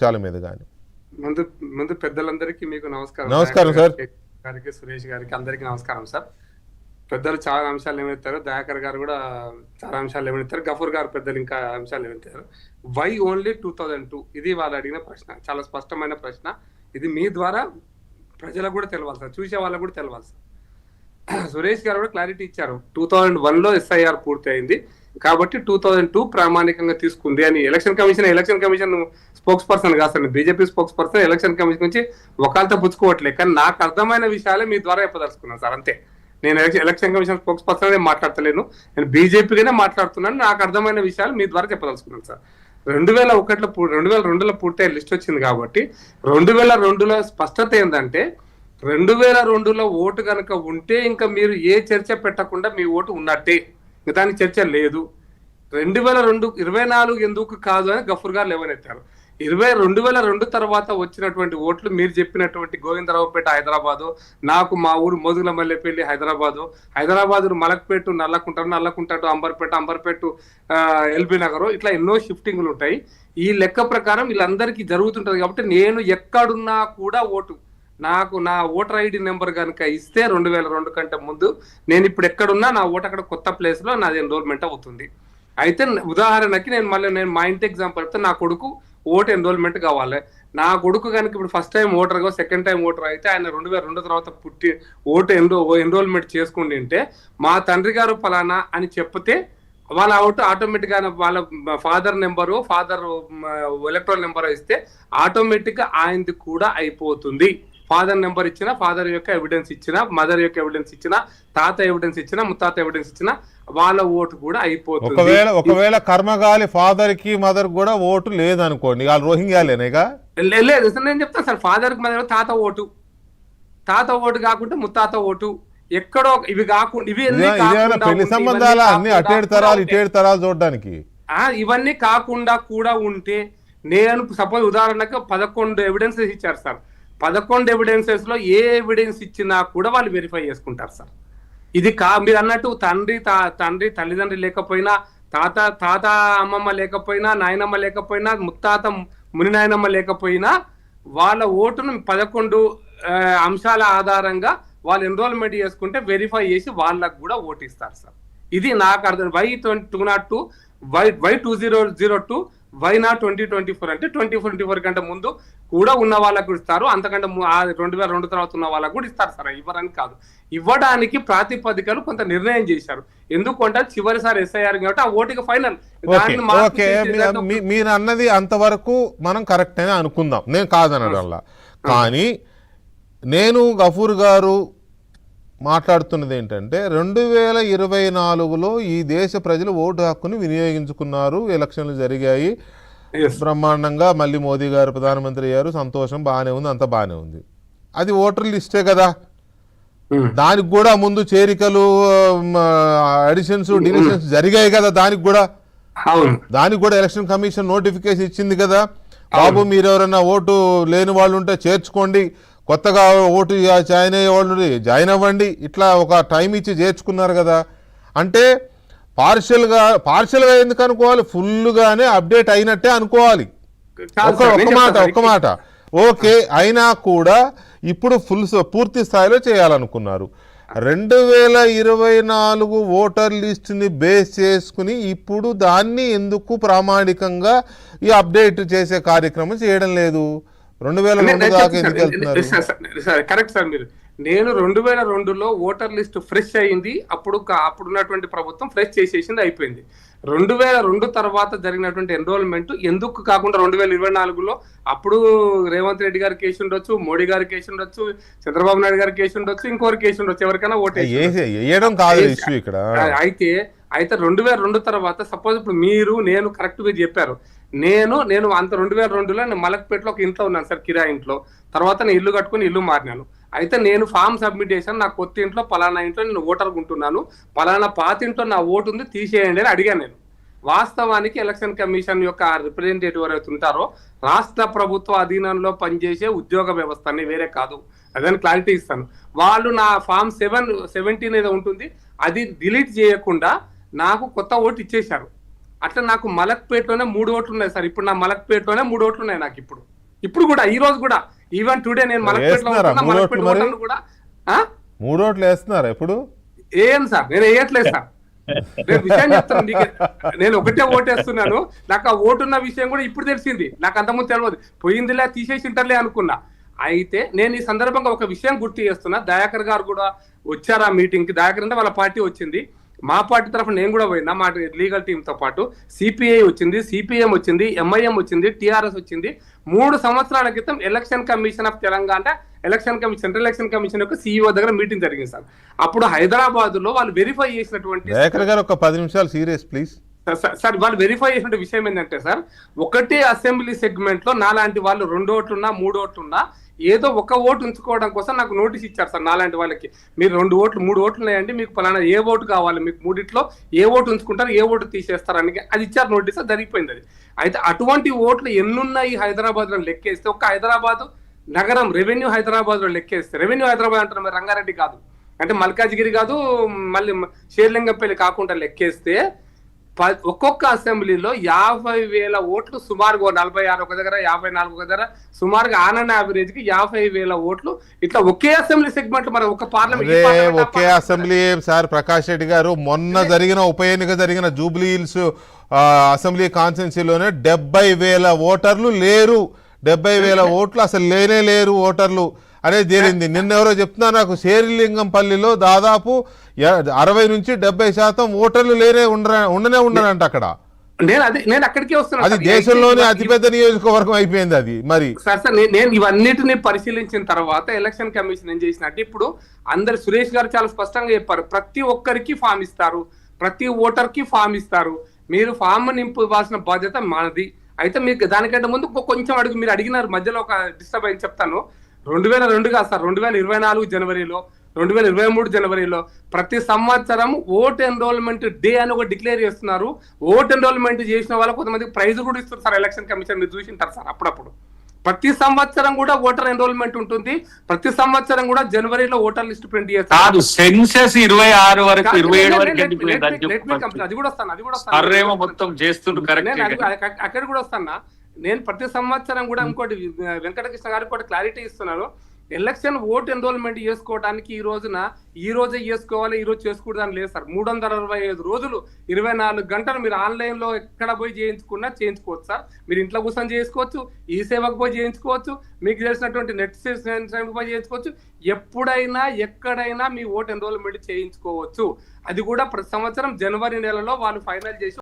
చాలా మీద కానీ. ముందు ముందు పెద్దలందరికీ మీకు నమస్కారం. నమస్కారం సార్. గారికి, సురేష్ గారికి అందరికీ నమస్కారం సార్. పెద్దలు చాలా అంశాలు ఏమవుతారు, దయాకర్ గారు కూడా చాలా అంశాలు ఏమవుతారు, గఫూర్ గారు పెద్దలు ఇంకా అంశాలు ఏమవుతారు. Why only 2002? ఇది వాళ్ళు అడిగిన ప్రశ్న, చాలా స్పష్టమైన ప్రశ్న. ఇది మీ ద్వారా ప్రజలకు కూడా తెలవాలి సార్, చూసే వాళ్ళకు కూడా తెలవాలి సార్. సురేష్ గారు కూడా క్లారిటీ ఇచ్చారు. 2001లో SIR పూర్తి అయింది కాబట్టి 2002 ప్రామాణికంగా తీసుకుంది అని. ఎలక్షన్ కమిషన్ స్పోక్స్ పర్సన్ కాదు sir, BJP spokes person election commission నుంచి ఒకళ్ళతో పుచ్చుకోవట్లేదు. కానీ నాకు అర్థమైన విషయాలే మీ ద్వారా చెప్పదలుచుకున్నాను సార్, అంతే. నేను ఎలక్షన్ కమిషన్ స్పోక్స్ పర్సన్ మాట్లాడతలేను, నేను బీజేపీగానే మాట్లాడుతున్నాను. నాకు అర్థమైన విషయాలు మీ ద్వారా చెప్పదలుచుకున్నాను సార్. 2002లో పూర్తయ్యే లిస్ట్ వచ్చింది కాబట్టి 2002లో స్పష్టత ఏంటంటే 2002లో ఓటు కనుక ఉంటే ఇంకా మీరు ఏ చర్చ పెట్టకుండా మీ ఓటు ఉన్నట్టే, దానికి చర్చ లేదు. 2024 ఎందుకు కాదు అని గఫూర్ గారు లేవనెత్తారు. 2002 తర్వాత వచ్చినటువంటి ఓట్లు మీరు చెప్పినటువంటి గోవిందరావుపేట హైదరాబాదు, నాకు మా ఊరు మోదుగుల మల్లెపల్లి హైదరాబాదు మలక్పేట, నల్లకుంట అంబర్పేట ఎల్బీ నగర్, ఇట్లా ఎన్నో షిఫ్టింగ్లు ఉంటాయి. ఈ లెక్క ప్రకారం వీళ్ళందరికీ జరుగుతుంటది కాబట్టి నేను ఎక్కడున్నా కూడా ఓటు, నాకు నా ఓటర్ ID నెంబర్ కనుక ఇస్తే 2002 కంటే ముందు నేను ఇప్పుడు ఎక్కడున్నా నా ఓటు అక్కడ కొత్త ప్లేస్ లో నాది ఎన్రోల్మెంట్ అవుతుంది. అయితే ఉదాహరణకి నేను మా ఇంటి ఎగ్జాంపుల్ చెప్తే, నా కొడుకు ఓటు ఎన్రోల్మెంట్ కావాలి. నా కొడుకు కనుక ఇప్పుడు ఫస్ట్ టైం ఓటర్ గా సెకండ్ టైం ఓటర్ అయితే ఆయన 2002 తర్వాత పుట్టి ఓటు ఎన్రోల్మెంట్ చేసుకుంటే ఉంటే మా తండ్రి గారు ఫలానా అని చెప్తే వాళ్ళ ఓటు ఆటోమేటిక్ గా వాళ్ళ ఫాదర్ ఎలక్ట్రల్ నెంబర్ ఇస్తే ఆటోమేటిక్ గా ఆయనది కూడా అయిపోతుంది. ఫాదర్ నెంబర్ ఇచ్చిన, ఫాదర్ యొక్క ఎవిడెన్స్ ఇచ్చిన, మదర్ యొక్క ఎవిడెన్స్ ఇచ్చిన, తాత ఎవిడెన్స్ ఇచ్చిన, ముత్తాత ఎవిడెన్స్ ఇచ్చిన వాళ్ళ ఓటు కూడా అయిపోతుంది. ఒకవేళ కర్మగాలి ఫాదర్ కి మదర్ కూడా ఓటు లేదనుకోండి, వాళ్ళు రోహింగ్యాలేనేగా. లేదు నేను చెప్తాను సార్, ఫాదర్ కి మదర్ తాత ఓటు కాకుండా ముత్తాత ఓటు ఎక్కడో, ఇవి కాకుండా పెళ్లి సంబంధాలు అన్ని అటేడు తరాలు ఇటేడు తరాలు చూడడానికి ఇవన్నీ కాకుండా కూడా ఉంటే, నేను సపోజ్ ఉదాహరణకు 11 ఎవిడెన్సెస్ ఇచ్చారు సార్. 11 ఎవిడెన్సెస్ లో ఏ ఎవిడెన్స్ ఇచ్చినా కూడా వాళ్ళు వెరిఫై చేసుకుంటారు సార్. ఇది మీరు అన్నట్టు తండ్రి తల్లిదండ్రి లేకపోయినా, తాత అమ్మమ్మ లేకపోయినా, నాయనమ్మ లేకపోయినా, ముత్తాత ముని నాయనమ్మ లేకపోయినా వాళ్ళ ఓటును 11 అంశాల ఆధారంగా వాళ్ళు ఎన్రోల్మెంట్ చేసుకుంటే వెరిఫై చేసి వాళ్ళకు కూడా ఓటు ఇస్తారు సార్. ఇది నాకు అర్థం. వై 202, వై 2002, వై నాట్ 2024 అంటే 2024 కంటే ముందు కూడా ఉన్న వాళ్ళకు కూడా ఇస్తారు, అంతకంటే 2002 తర్వాత ఉన్న వాళ్ళకు కూడా ఇస్తారు సార్. ఇవ్వరని కాదు, ఇవ్వడానికి ప్రాతిపదికలు కొంత నిర్ణయం చేశారు. ఎందుకంటే చివరిసారి SIR కాబట్టి ఆ ఓటుకి ఫైనల్. మీరు అన్నది అంతవరకు మనం కరెక్ట్ అని అనుకుందాం, నేను కాదనడంలా. కానీ నేను గఫూర్ గారు మాట్లాడుతున్నది ఏంటంటే 2024లో ఈ దేశ ప్రజలు ఓటు హక్కుని వినియోగించుకున్నారు, ఎలక్షన్లు జరిగాయి బ్రహ్మాండంగా, మళ్ళీ మోదీ గారు ప్రధానమంత్రి అయ్యారు, సంతోషం, బాగానే ఉంది, అంత బాగానే ఉంది. అది ఓటర్ లిస్టే కదా. దానికి కూడా ముందు చేరికలు, అడిషన్స్, డిలిషన్స్ జరిగాయి కదా. దానికి కూడా ఎలక్షన్ కమిషన్ నోటిఫికేషన్ ఇచ్చింది కదా, బాబు మీరు ఎవరైనా ఓటు లేని వాళ్ళు ఉంటే చేర్చుకోండి, కొత్తగా ఓటు జాయిన్ అయ్యే వాళ్ళు జాయిన్ అవ్వండి, ఇట్లా ఒక టైం ఇచ్చి చేర్చుకున్నారు కదా. అంటే పార్షియల్గా ఎందుకు అనుకోవాలి, ఫుల్గానే అప్డేట్ అయినట్టే అనుకోవాలి. ఒక్క మాట ఓకే అయినా కూడా ఇప్పుడు పూర్తి స్థాయిలో చేయాలనుకున్నారు. 2024 ఓటర్ లిస్ట్ని బేస్ చేసుకుని ఇప్పుడు దాన్ని ఎందుకు ప్రామాణికంగా ఈ అప్డేట్ చేసే కార్యక్రమం చేయడం లేదు? 2002 దాకా ఎందుకు వెళ్తున్నారు? Correct sir. నేను 2002లో ఓటర్ లిస్ట్ ఫ్రెష్ అయింది, అప్పుడున్నటువంటి ప్రభుత్వం ఫ్రెష్ చేసేసింది, అయిపోయింది. 2002 తర్వాత జరిగినటువంటి ఎన్రోల్మెంట్ ఎందుకు కాకుండా 2024లో అప్పుడు రేవంత్ రెడ్డి గారి కేసు ఉండొచ్చు, మోడీ గారి కేసు ఉండొచ్చు, చంద్రబాబు నాయుడు గారి కేసు ఉండొచ్చు, ఇంకొకరి కేసు ఉండొచ్చు, ఎవరికైనా ఓటు వేయడం కాదు ఇష్యూ ఇక్కడ. అయితే 2002 తర్వాత సపోజ్ ఇప్పుడు నేను కరెక్ట్ గా చెప్పారు. నేను అంత 2002లో నేను మలక్పేటలో ఒక ఇంట్లో ఉన్నాను సార్, కిరాయి ఇంట్లో. తర్వాత నేను ఇల్లు కట్టుకుని ఇల్లు మారినాను. అయితే నేను ఫామ్ సబ్మిట్ చేశాను, నా కొత్త ఇంట్లో పలానా ఇంట్లో నేను ఓటర్ ఉంటున్నాను, పలానా పాత ఇంట్లో నా ఓటు ఉంది, తీసేయండి అని అడిగాను నేను. వాస్తవానికి ఎలక్షన్ కమిషన్ యొక్క రిప్రజెంటేటివ్ ఎవరైతే ఉంటారో రాష్ట్ర ప్రభుత్వ అధీనంలో పనిచేసే ఉద్యోగ వ్యవస్థని, వేరే కాదు, అదని క్లారిటీ ఇస్తాను. వాళ్ళు నా ఫామ్ 17 ఏదో ఉంటుంది, అది డిలీట్ చేయకుండా నాకు కొత్త ఓటు ఇచ్చేశారు. అట్లా నాకు మలక్పేటలోనే 3 ఓట్లు ఉన్నాయి సార్. ఇప్పుడు నా మలక్పేటలోనే 3 ఓట్లు ఉన్నాయి నాకు ఇప్పుడు కూడా ఈ రోజు కూడా ఈవెన్ టుడే నేను మలక్పేటలో ఉంటున్నా, మలక్పేట ఓటర్లు కూడా 3 ఓట్లు వేస్తున్నారా ఇప్పుడు? ఏం సార్ నేను వేయట్లేదు సార్, నేను విషయం చెప్తాను నీకు. నేను ఒకటే ఓటేస్తున్నాను, నాకు ఆ ఓటున్న విషయం కూడా ఇప్పుడు తెలిసింది, నాకు అంతకుముందు తెలియదు. పోయిందిలే తీసేసి ఇంటర్లే అనుకున్నా. అయితే నేను ఈ సందర్భంగా ఒక విషయం గుర్తు చేస్తున్నా. దయాకర్ గారు కూడా వచ్చారు ఆ మీటింగ్ కి. దయాకర్ అంటే వాళ్ళ పార్టీ వచ్చింది, మా పార్టీ తరఫున నేను కూడా పోయినా, మా లీగల్ టీమ్ తో పాటు సిపిఐ వచ్చింది, సిపిఎం వచ్చింది, ఎంఐఎం వచ్చింది, టిఆర్ఎస్ వచ్చింది. 3 సంవత్సరాల క్రితం ఎలక్షన్ కమిషన్ ఆఫ్ తెలంగాణ అంటే సెంట్రల్ ఎలక్షన్ కమిషన్ యొక్క సిఇఓ దగ్గర మీటింగ్ జరిగింది సార్. అప్పుడు హైదరాబాద్ లో వాళ్ళు వెరిఫై చేసినటువంటి ఒక 10 నిమిషాలు సీరియస్ ప్లీజ్ సార్, వాళ్ళు వెరిఫై చేసిన విషయం ఏంటంటే సార్, ఒకటే అసెంబ్లీ సెగ్మెంట్ లో నాలాంటి వాళ్ళు 2 ఓట్లున్నా 3 ఓట్లున్నా ఏదో ఒక ఓటు ఉంచుకోవడం కోసం నాకు నోటీస్ ఇచ్చారు సార్. నాలాంటి వాళ్ళకి మీరు 2 ఓట్లు 3 ఓట్లు ఉన్నాయండి, మీకు పలానా ఏ ఓటు కావాలి, మీకు 3 ఏ ఓటు ఉంచుకుంటారు, ఏ ఓటు తీసేస్తారని అది ఇచ్చారు నోటీస్. జరిగిపోయింది అది. అయితే అటువంటి ఓట్లు ఎన్నున్నాయి హైదరాబాద్ లో లెక్కేస్తే, ఒక్క హైదరాబాద్ నగరం రెవెన్యూ హైదరాబాద్ లో లెక్కేస్తే, రెవెన్యూ హైదరాబాద్ అంటారు మరి, రంగారెడ్డి కాదు అంటే మల్కాజ్గిరి కాదు, మళ్ళీ షేర్లింగంపల్లి కాకుండా లెక్కేస్తే ఒక్కొక్క అసెంబ్లీలో 50,000 ఓట్లు సుమారుగా 46 ఒక దగ్గర, 54 ఒక దగ్గర, సుమారుగా ఆన్ యావరేజ్ కి 50,000 ఓట్లు ఇట్లా ఒకే అసెంబ్లీ సెగ్మెంట్. మరి ఒక పార్లమెంట్ ఒకే అసెంబ్లీ సార్. ప్రకాష్ రెడ్డి గారు మొన్న జరిగిన ఉప ఎన్నిక జరిగిన జూబ్లీ హిల్స్ అసెంబ్లీ కాన్స్టిట్యున్సీలోనే 70,000 ఓటర్లు లేరు. 70,000 ఓట్లు అసలు లేరు ఓటర్లు అనేది తేలింది. నిన్నెవరో చెప్తున్నా నాకు, శేరిలింగంపల్లిలో దాదాపు 60 నుంచి 70% ఓటర్లు ఉండనే ఉండరంట అక్కడ. నేను అక్కడికే వస్తున్నా. అది దేశంలోనే అతిపెద్ద నియోజకవర్గం అయిపోయింది అది. మరి సార్ నేను ఇవన్నిటిని పరిశీలించిన తర్వాత ఎలక్షన్ కమిషన్ ఏం చేసినట్టు, ఇప్పుడు అందరు సురేష్ గారు చాలా స్పష్టంగా చెప్పారు, ప్రతి ఒక్కరికి ఫామ్ ఇస్తారు, ప్రతి ఓటర్ కి ఫామ్ ఇస్తారు, మీరు ఫామ్ నింపవలసిన బాధ్యత మనది. అయితే మీకు దానికంటే ముందు కొంచెం మీరు అడిగినారు, మధ్యలో ఒక డిస్టర్బ్ అయింది చెప్తాను. 2002 కాదు సార్, 2024 జనవరిలో, 2023 జనవరిలో ప్రతి సంవత్సరం ఓట్ ఎన్రోల్మెంట్ డే అని ఒక డిక్లేర్ చేస్తున్నారు. ఓట్ ఎన్రోల్మెంట్ చేసిన వాళ్ళకి కొంతమంది ప్రైజ్ కూడా ఇస్తారు సార్. ఎలక్షన్ కమిషన్ మీరు చూసింటారు సార్. అప్పుడప్పుడు ప్రతి సంవత్సరం కూడా ఓటర్ ఎన్రోల్మెంట్ ఉంటుంది. ప్రతి సంవత్సరం కూడా జనవరిలో ఓటర్ లిస్ట్ ప్రింట్ చేస్తారు. సెన్సస్ 26 వరకు 27 వరకు అది కూడా వస్తాను అక్కడ కూడా వస్తానా. నేను ప్రతి సంవత్సరం కూడా ఇంకోటి వెంకటకృష్ణ గారికి కూడా క్లారిటీ ఇస్తున్నాను. ఎలక్షన్ ఓట్ ఎన్రోల్మెంట్ చేసుకోవడానికి ఈ రోజే చేసుకోవాలి, ఈ రోజు చేసుకోవడానికి లేదు సార్. 365 రోజులు 24 గంటలు మీరు ఆన్లైన్ లో ఎక్కడ పోయి చేయించుకోవచ్చు సార్. మీరు ఇంట్లో కూర్చొని చేసుకోవచ్చు, ఈ సేవకు పోయి చేయించుకోవచ్చు, మీకు తెలిసినటువంటి నెట్ పోయి చేయించుకోవచ్చు. ఎప్పుడైనా ఎక్కడైనా మీ ఓట్ ఎన్రోల్మెంట్ చేయించుకోవచ్చు. అది కూడా ప్రతి సంవత్సరం జనవరి నెలలో వాళ్ళు ఫైనల్ చేసి